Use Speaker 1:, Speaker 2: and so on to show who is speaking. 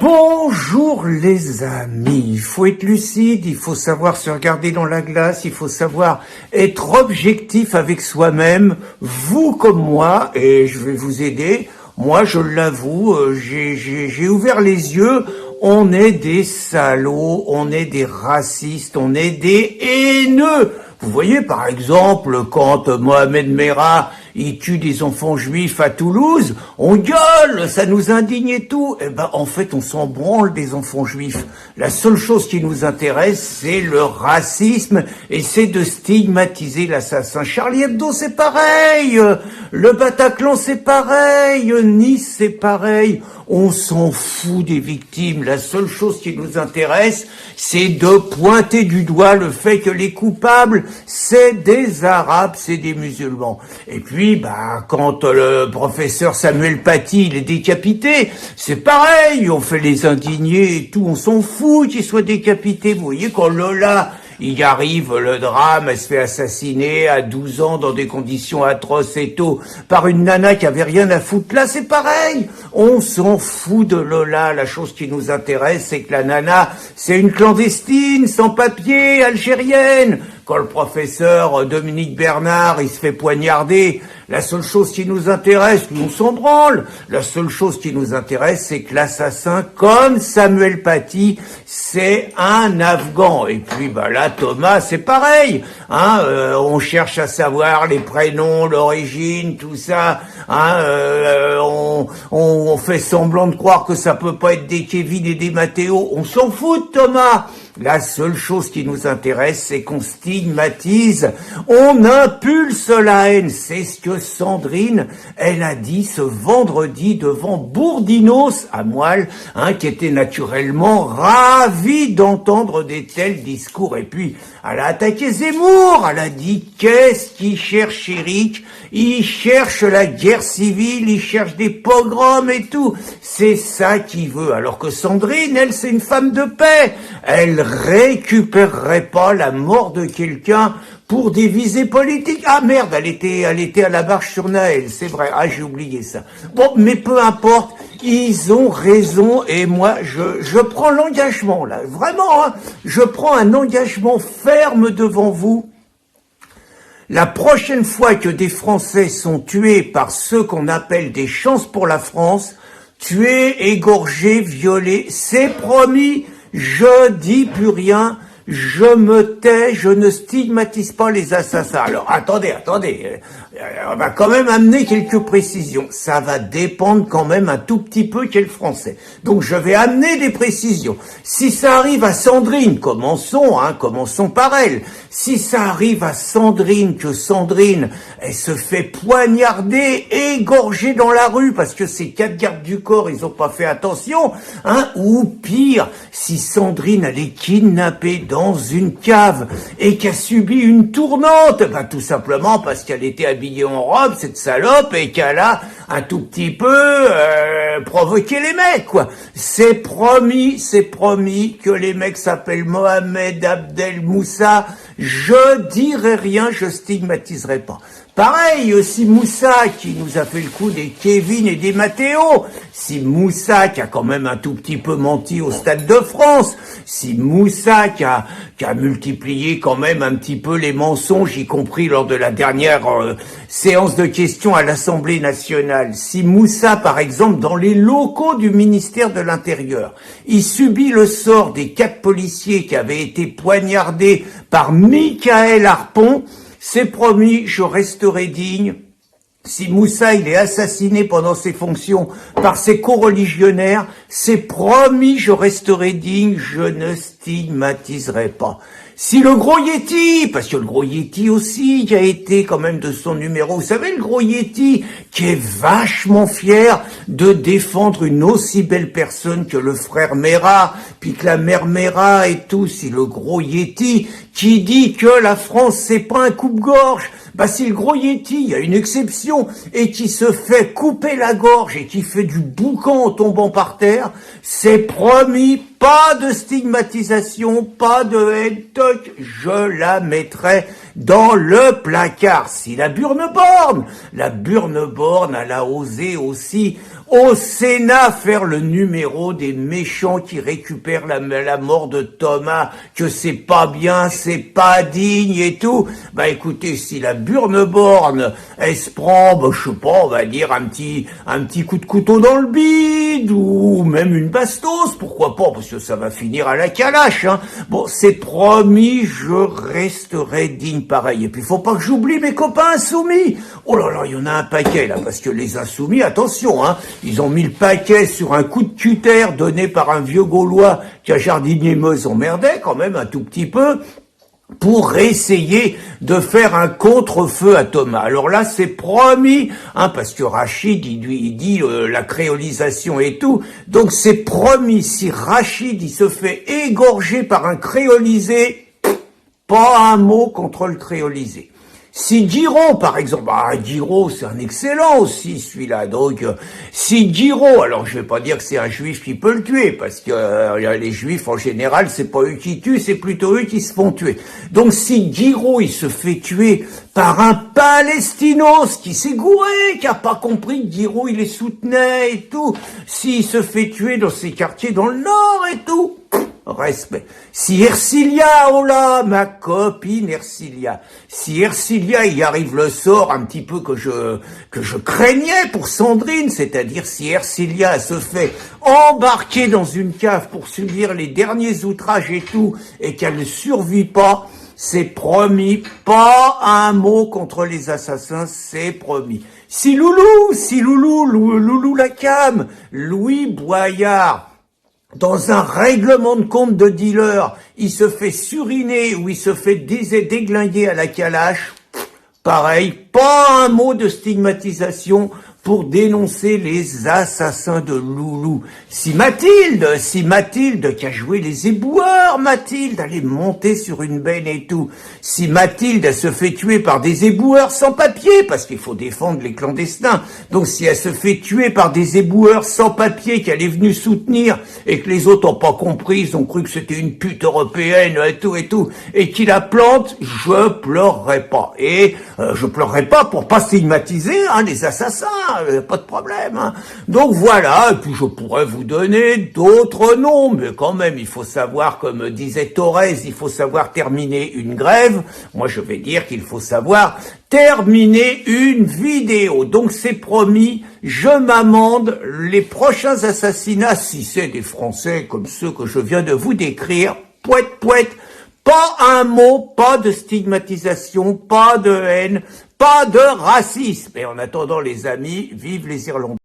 Speaker 1: Bonjour les amis, il faut être lucide, il faut savoir se regarder dans la glace, il faut savoir être objectif avec soi-même, vous comme moi, et je vais vous aider. Moi, je l'avoue, j'ai ouvert les yeux, on est des salauds, on est des racistes, on est des haineux. Vous voyez, par exemple, quand Mohamed Merah, il tue des enfants juifs à Toulouse, on gueule, ça nous indigne et tout. Eh ben, en fait, on s'en branle des enfants juifs. La seule chose qui nous intéresse, c'est le racisme et c'est de stigmatiser l'assassin. Charlie Hebdo, c'est pareil. Le Bataclan, c'est pareil. Nice, c'est pareil. On s'en fout des victimes. La seule chose qui nous intéresse, c'est de pointer du doigt le fait que les coupables, c'est des Arabes, c'est des musulmans. Et puis, quand le professeur Samuel Paty, il est décapité, c'est pareil, on fait les indignés et tout, on s'en fout qu'il soit décapité. Vous voyez, quand Lola, il arrive le drame, elle se fait assassiner à 12 ans dans des conditions atroces et tout, par une nana qui avait rien à foutre. Là, c'est pareil. On s'en fout de Lola. La chose qui nous intéresse, c'est que la nana, c'est une clandestine, sans papier, algérienne. Quand le professeur Dominique Bernard, il se fait poignarder, la seule chose qui nous intéresse, nous on s'en branle. La seule chose qui nous intéresse, c'est que l'assassin, comme Samuel Paty, c'est un Afghan. Et puis là, Thomas, c'est pareil. On cherche à savoir les prénoms, l'origine, tout ça. On fait semblant de croire que ça peut pas être des Kevin et des Mathéo. On s'en fout de Thomas. La seule chose qui nous intéresse, c'est qu'on stigmatise, on impulse la haine. C'est ce que Sandrine, elle a dit ce vendredi devant Bourdinos à Moelle, qui était naturellement ravi d'entendre des tels discours. Et puis, elle a attaqué Zemmour, elle a dit, qu'est-ce qu'il cherche Eric? Il cherche la guerre civile, il cherche des pogroms et tout. C'est ça qu'il veut. Alors que Sandrine, elle, c'est une femme de paix. Elle récupérerait pas la mort de quelqu'un pour des visées politiques. Ah merde, elle était à la Marche sur Naël, c'est vrai. Ah, j'ai oublié ça. Bon, mais peu importe, ils ont raison et moi, je prends l'engagement, là. Vraiment, je prends un engagement ferme devant vous. La prochaine fois que des Français sont tués par ceux qu'on appelle des chances pour la France, tués, égorgés, violés, c'est promis, je dis plus rien, je me tais, je ne stigmatise pas les assassins. Alors, attendez, on va quand même amener quelques précisions. Ça va dépendre quand même un tout petit peu quel Français. Donc, je vais amener des précisions. Si ça arrive à Sandrine, commençons par elle. Si ça arrive à Sandrine, que Sandrine, elle se fait poignarder, égorger dans la rue, parce que ces 4 gardes du corps, ils ont pas fait attention, ou pire, si Sandrine, elle est kidnappée dans une cave et qui a subi une tournante, tout simplement parce qu'elle était habillée en robe, cette salope, et qu'elle a un tout petit peu provoqué les mecs, quoi. C'est promis que les mecs s'appellent Mohamed Abdel Moussa. Je dirai rien, je stigmatiserai pas. Pareil, si Moussa, qui nous a fait le coup des Kevin et des Mathéo, si Moussa, qui a quand même un tout petit peu menti au Stade de France, si Moussa, qui a multiplié quand même un petit peu les mensonges, y compris lors de la dernière séance de questions à l'Assemblée nationale, si Moussa, par exemple, dans les locaux du ministère de l'Intérieur, il subit le sort des 4 policiers qui avaient été poignardés par Michael Harpon, c'est promis, je resterai digne. Si Moussa, il est assassiné pendant ses fonctions par ses coreligionnaires, c'est promis, je resterai digne, je ne stigmatiserai pas. Si le Gros Yeti, parce que le Gros Yeti aussi, qui a été quand même de son numéro, vous savez, le Gros Yeti, qui est vachement fier de défendre une aussi belle personne que le frère Merah, puis que la mère Merah et tout, si le Gros Yeti, qui dit que la France, c'est pas un coupe-gorge, si le Gros Yeti, il y a une exception, et qui se fait couper la gorge et qui fait du boucan en tombant par terre, c'est promis, pas de stigmatisation, pas de haine, toc, je la mettrai dans le placard. Si la Burneborn, elle a osé aussi au Sénat faire le numéro des méchants qui récupèrent la mort de Thomas, que c'est pas bien, c'est pas digne et tout. Bah écoutez, si la Burneborn, elle se prend, bah, je sais pas, on va dire un petit coup de couteau dans le bide, ou même une bastos, pourquoi pas, parce que ça va finir à la calache, hein. Bon, c'est promis, je resterai digne pareil. Et puis, faut pas que j'oublie mes copains insoumis. Oh là là, il y en a un paquet, là, parce que les insoumis, attention, hein, ils ont mis le paquet sur un coup de cutter donné par un vieux Gaulois qui a jardinier Meuse emmerdait, quand même, un tout petit peu, pour essayer de faire un contre-feu à Thomas. Alors là, c'est promis, hein, parce que Rachid, il dit la créolisation et tout. Donc c'est promis, si Rachid, il se fait égorger par un créolisé, pas un mot contre le créolisé. Si Giraud, par exemple, Giraud, c'est un excellent aussi, celui-là. Donc, si Giraud, alors je vais pas dire que c'est un juif qui peut le tuer, parce que les juifs, en général, c'est pas eux qui tuent, c'est plutôt eux qui se font tuer. Donc, si Giraud, il se fait tuer par un palestinos qui s'est gouré, qui a pas compris que Giraud, il les soutenait et tout, s'il se fait tuer dans ses quartiers dans le Nord et tout, respect. Si Ercilia, oh là, ma copine Ercilia, si Ercilia, il arrive le sort un petit peu que je craignais pour Sandrine, c'est-à-dire si Ercilia se fait embarquer dans une cave pour subir les derniers outrages et tout, et qu'elle ne survit pas, c'est promis, pas un mot contre les assassins, c'est promis. Si Loulou Lacam, Louis Boyard, dans un règlement de compte de dealer, il se fait suriner ou il se fait déglinguer à la calache, pareil, pas un mot de stigmatisation pour dénoncer les assassins de Loulou. Si Mathilde qui a joué les éboueurs, Mathilde, elle est montée sur une benne et tout. Si Mathilde, elle se fait tuer par des éboueurs sans papier, parce qu'il faut défendre les clandestins. Donc si elle se fait tuer par des éboueurs sans papier qu'elle est venue soutenir et que les autres ont pas compris, ils ont cru que c'était une pute européenne et tout, et qui la plante, je pleurerai pas. Et je pleurerai pas pour pas stigmatiser les assassins. Pas de problème, hein. Donc voilà, et puis je pourrais vous donner d'autres noms, mais quand même, il faut savoir, comme disait Thorez, il faut savoir terminer une grève. Moi, je vais dire qu'il faut savoir terminer une vidéo. Donc c'est promis, je m'amende, les prochains assassinats, si c'est des Français comme ceux que je viens de vous décrire, pouet, pas un mot, pas de stigmatisation, pas de haine, pas de racisme. Et en attendant, les amis, vive les Irlandais.